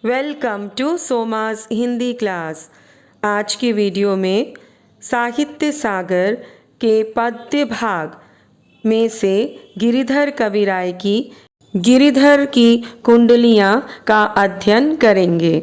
Welcome to Somas Hindi class. आज की video में साहित्य सागर के पद्य भाग में से गिरिधर कविराय की गिरिधर की कुंडलियाँ का अध्ययन करेंगे।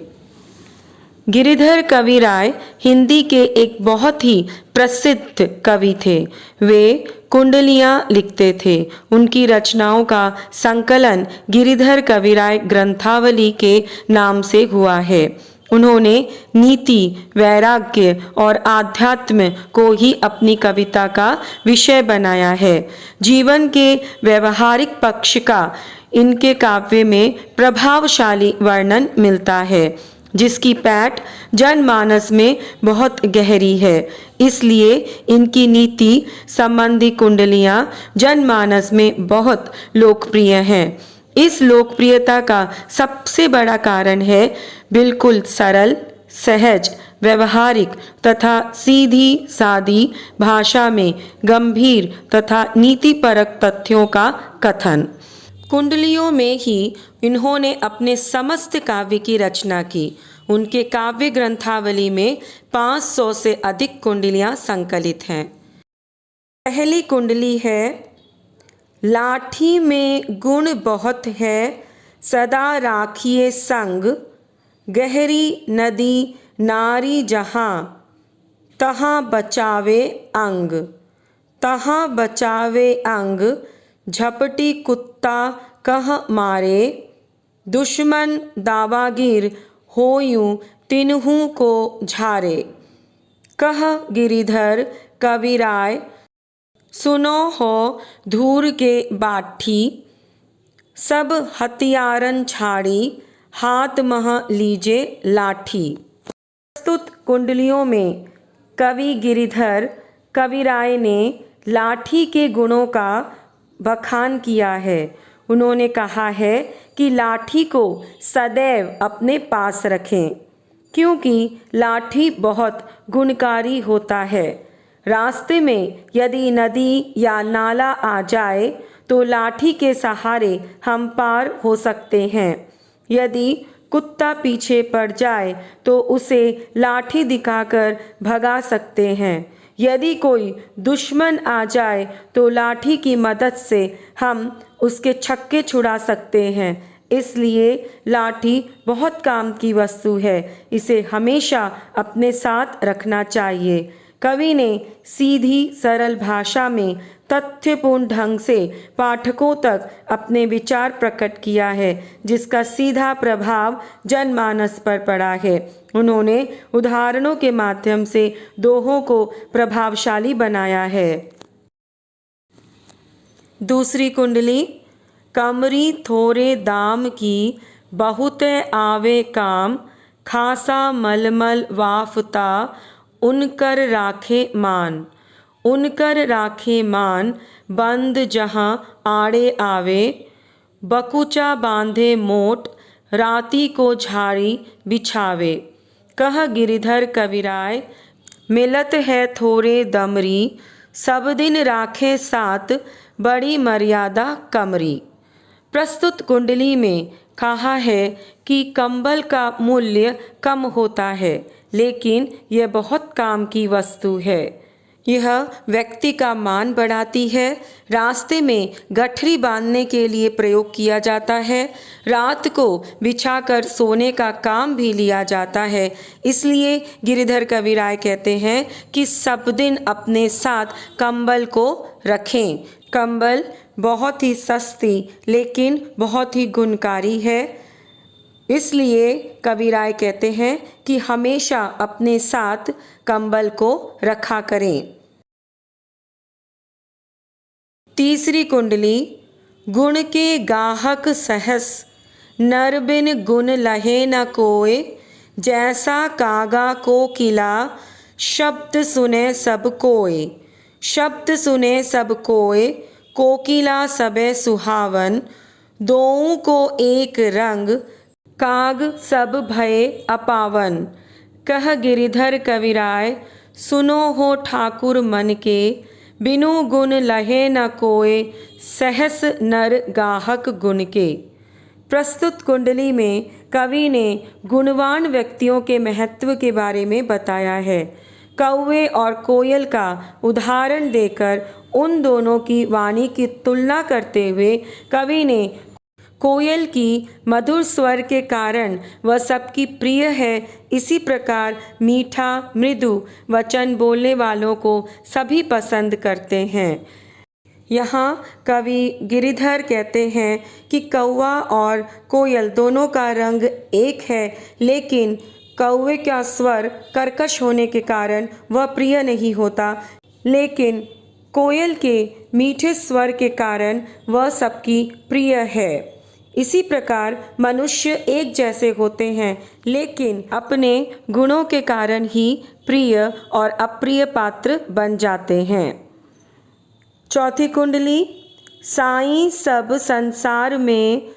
गिरिधर कविराय हिंदी के एक बहुत ही प्रसिद्ध कवि थे। वे कुंडलियाँ लिखते थे। उनकी रचनाओं का संकलन गिरिधर कविराय ग्रंथावली के नाम से हुआ है। उन्होंने नीति, वैराग्य और आध्यात्म को ही अपनी कविता का विषय बनाया है। जीवन के व्यवहारिक पक्ष का इनके काव्य में प्रभावशाली वर्णन मिलता है, जिसकी पैठ जनमानस में बहुत गहरी है। इसलिए इनकी नीति संबंधी कुंडलियाँ जनमानस में बहुत लोकप्रिय हैं। इस लोकप्रियता का सबसे बड़ा कारण है बिल्कुल सरल, सहज, व्यवहारिक तथा सीधी सादी भाषा में गंभीर तथा नीतिपरक तथ्यों का कथन। कुंडलियों में ही इन्होंने अपने समस्त काव्य की रचना की। उनके काव्य ग्रंथावली में 500 से अधिक कुंडलियाँ संकलित हैं। पहली कुंडली है, लाठी में गुण बहुत है, सदा राखिए संग, गहरी नदी नारी जहाँ, तहाँ बचावे अंग, तहाँ बचावे अंग, झपटी कुत्ता कह मारे, दुश्मन दावागीर होयूं तिन्हू को झारे। कह गिरिधर कविराय सुनो हो धूर के बाठी, सब हथियारन छाड़ी, हाथ मह लीजे लाठी। प्रस्तुत कुंडलियों में कवि गिरिधर कविराय ने लाठी के गुणों का बखान किया है। उन्होंने कहा है कि लाठी को सदैव अपने पास रखें, क्योंकि लाठी बहुत गुणकारी होता है। रास्ते में यदि नदी या नाला आ जाए तो लाठी के सहारे हम पार हो सकते हैं। यदि कुत्ता पीछे पड़ जाए तो उसे लाठी दिखाकर भगा सकते हैं। यदि कोई दुश्मन आ जाए तो लाठी की मदद से हम उसके छक्के छुड़ा सकते हैं। इसलिए लाठी बहुत काम की वस्तु है, इसे हमेशा अपने साथ रखना चाहिए। कवि ने सीधी सरल भाषा में तथ्यपूर्ण ढंग से पाठकों तक अपने विचार प्रकट किया है, जिसका सीधा प्रभाव जनमानस पर पड़ा है। उन्होंने उदाहरणों के माध्यम से दोहों को प्रभावशाली बनाया है। दूसरी कुंडली, कमरी थोरे दाम की, बहुत आवे काम, खासा मलमल वाफता, उनकर राखे मान, उनकर राखे मान, बंद जहाँ आड़े आवे, बकुचा बांधे मोट, राती को झाड़ी बिछावे। कह गिरिधर कविराय मिलत है थोरे दमरी, सब दिन राखे साथ, बड़ी मर्यादा कमरी। प्रस्तुत कुंडली में कहा है कि कंबल का मूल्य कम होता है, लेकिन यह बहुत काम की वस्तु है। यह व्यक्ति का मान बढ़ाती है। रास्ते में गठरी बांधने के लिए प्रयोग किया जाता है। रात को बिछाकर सोने का काम भी लिया जाता है। इसलिए गिरिधर कविराय कहते हैं कि सब दिन अपने साथ कंबल को रखें। कंबल बहुत ही सस्ती लेकिन बहुत ही गुणकारी है। इसलिए कविराय कहते हैं कि हमेशा अपने साथ कंबल को रखा करें। तीसरी कुंडली, गुण के गाहक सहस, नर बिन गुण लहे न कोय, जैसा कागा को किला, शब्द सुने सब कोय, शब्द सुने सब कोय, कोकिला सबे सुहावन, दोऊ को एक रंग, काग सब भये अपावन। कह गिरिधर कविराय सुनो हो ठाकुर मन के, बिनु गुण लहे न कोय, सहस नर गाहक गुण के। प्रस्तुत कुंडली में कवि ने गुणवान व्यक्तियों के महत्व के बारे में बताया है। कौवे और कोयल का उदाहरण देकर उन दोनों की वाणी की तुलना करते हुए कवि ने कोयल की मधुर स्वर के कारण वह सबकी प्रिय है, इसी प्रकार मीठा मृदु वचन बोलने वालों को सभी पसंद करते हैं। यहाँ कवि गिरिधर कहते हैं कि कौवा और कोयल दोनों का रंग एक है, लेकिन कौवे का स्वर कर्कश होने के कारण वह प्रिय नहीं होता, लेकिन कोयल के मीठे स्वर के कारण वह सबकी प्रिय है। इसी प्रकार मनुष्य एक जैसे होते हैं, लेकिन अपने गुणों के कारण ही प्रिय और अप्रिय पात्र बन जाते हैं। चौथी कुंडली, साईं सब संसार में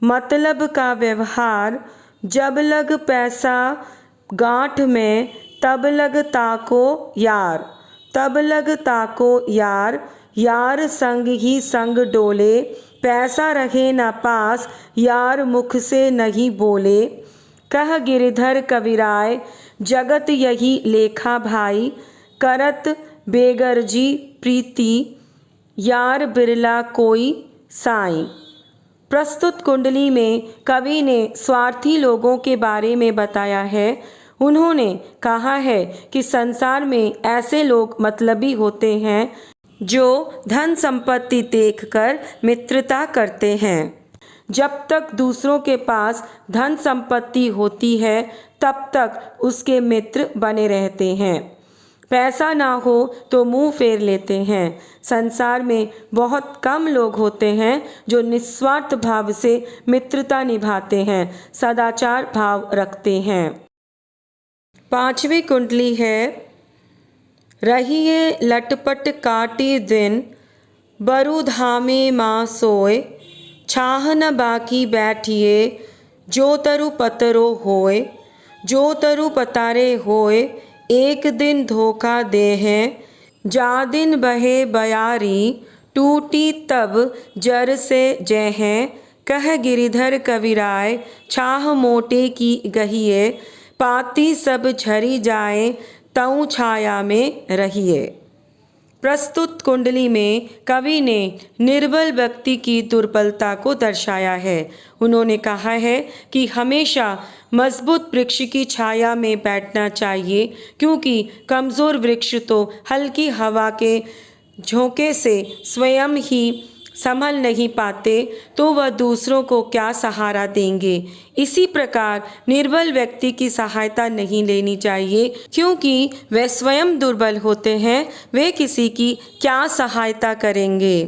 मतलब का व्यवहार, जब लग पैसा गांठ में तब लग ताको यार, तब लग ताको यार, यार संग ही संग डोले, पैसा रहे न पास यार मुख से नहीं बोले। कह गिरिधर कविराय जगत यही लेखा भाई, करत बेगरजी प्रीति यार बिरला कोई साईं। प्रस्तुत कुंडली में कवि ने स्वार्थी लोगों के बारे में बताया है। उन्होंने कहा है कि संसार में ऐसे लोग मतलबी होते हैं जो धन संपत्ति देखकर मित्रता करते हैं। जब तक दूसरों के पास धन संपत्ति होती है तब तक उसके मित्र बने रहते हैं, पैसा ना हो तो मुंह फेर लेते हैं। संसार में बहुत कम लोग होते हैं जो निस्वार्थ भाव से मित्रता निभाते हैं, सदाचार भाव रखते हैं। पांचवी कुंडली है, रहिए लटपट काटी दिन, बरु धामे माँ सोए, छाह न बाकी बैठिए, जो तरु पतरो होए, जो तरु पतारे होए, एक दिन धोखा दे हैं, जा दिन बहे बयारी, टूटी तब जर से जय हैं। कह गिरिधर कविराय छाह मोटे की गहिए, पाती सब झरी जाए, तऊ छाया में रहिए। प्रस्तुत कुंडली में कवि ने निर्बल व्यक्ति की दुर्बलता को दर्शाया है। उन्होंने कहा है कि हमेशा मजबूत वृक्ष की छाया में बैठना चाहिए, क्योंकि कमज़ोर वृक्ष तो हल्की हवा के झोंके से स्वयं ही संभल नहीं पाते, तो वह दूसरों को क्या सहारा देंगे। इसी प्रकार निर्बल व्यक्ति की सहायता नहीं लेनी चाहिए, क्योंकि वे स्वयं दुर्बल होते हैं, वे किसी की क्या सहायता करेंगे।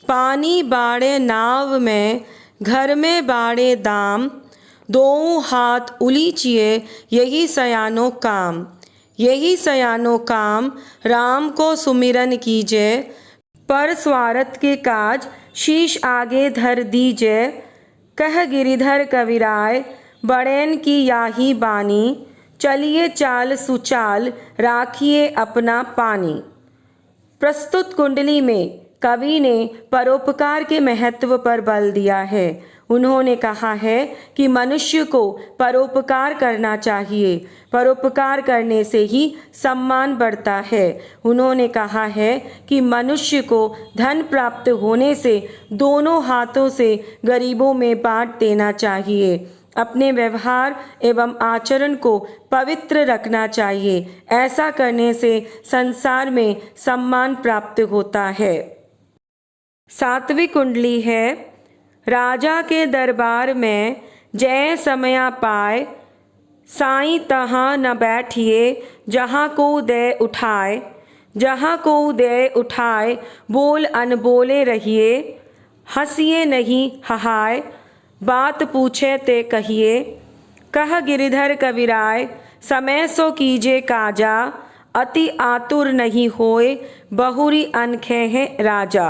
पानी बाड़े नाव में, घर में बाड़े दाम, दो हाथ उलीचिए, यही सयानो काम, यही सयानो काम, राम को सुमिरन कीजिए, पर स्वार्थ के काज शीश आगे धर दीजिए। कह गिरिधर कविराय बड़ैन की याही बानी, चलिए चाल सुचाल, राखिए अपना पानी। प्रस्तुत कुंडली में कवि ने परोपकार के महत्व पर बल दिया है। उन्होंने कहा है कि मनुष्य को परोपकार करना चाहिए, परोपकार करने से ही सम्मान बढ़ता है। उन्होंने कहा है कि मनुष्य को धन प्राप्त होने से दोनों हाथों से गरीबों में बांट देना चाहिए, अपने व्यवहार एवं आचरण को पवित्र रखना चाहिए। ऐसा करने से संसार में सम्मान प्राप्त होता है। सातवीं कुंडली है, राजा के दरबार में जय समया पाए, साईं तहाँ न बैठिए, जहाँ को दे उठाए, जहाँ को दे उठाए, बोल अनबोले रहिए, हंसिए नहीं हहाय, बात पूछे ते कहिए। कह गिरिधर कविराय समय सो कीजे काजा, अति आतुर नहीं होए, बहुरी अनखे हैं राजा।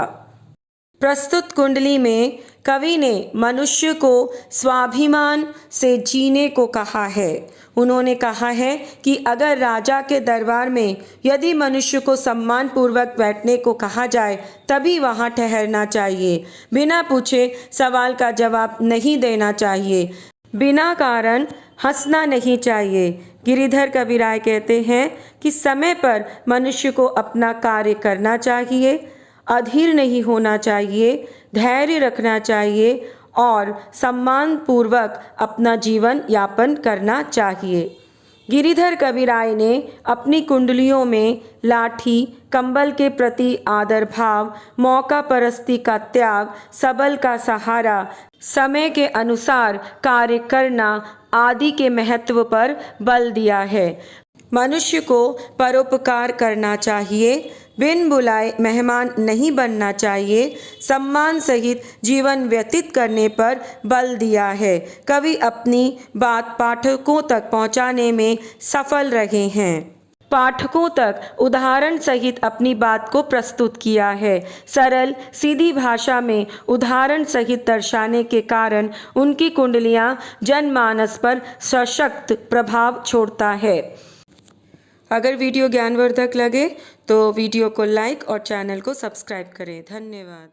प्रस्तुत कुंडली में कवि ने मनुष्य को स्वाभिमान से जीने को कहा है। उन्होंने कहा है कि अगर राजा के दरबार में यदि मनुष्य को सम्मान पूर्वक बैठने को कहा जाए तभी वहाँ ठहरना चाहिए। बिना पूछे सवाल का जवाब नहीं देना चाहिए। बिना कारण हंसना नहीं चाहिए। गिरिधर कविराय कहते हैं कि समय पर मनुष्य को अपना कार्य करना चाहिए, अधीर नहीं होना चाहिए, धैर्य रखना चाहिए और सम्मान पूर्वक अपना जीवन यापन करना चाहिए। गिरिधर कविराय ने अपनी कुंडलियों में लाठी, कंबल के प्रति आदर भाव, मौका परस्ती का त्याग, सबल का सहारा, समय के अनुसार कार्य करना आदि के महत्व पर बल दिया है। मनुष्य को परोपकार करना चाहिए, बिन बुलाए मेहमान नहीं बनना चाहिए, सम्मान सहित जीवन व्यतीत करने पर बल दिया है। कवि अपनी बात पाठकों तक पहुंचाने में सफल रहे हैं। पाठकों तक उदाहरण सहित अपनी बात को प्रस्तुत किया है। सरल सीधी भाषा में उदाहरण सहित दर्शाने के कारण उनकी कुंडलियां जनमानस पर सशक्त प्रभाव छोड़ता है। अगर वीडियो ज्ञानवर्धक लगे तो वीडियो को लाइक और चैनल को सब्सक्राइब करें। धन्यवाद।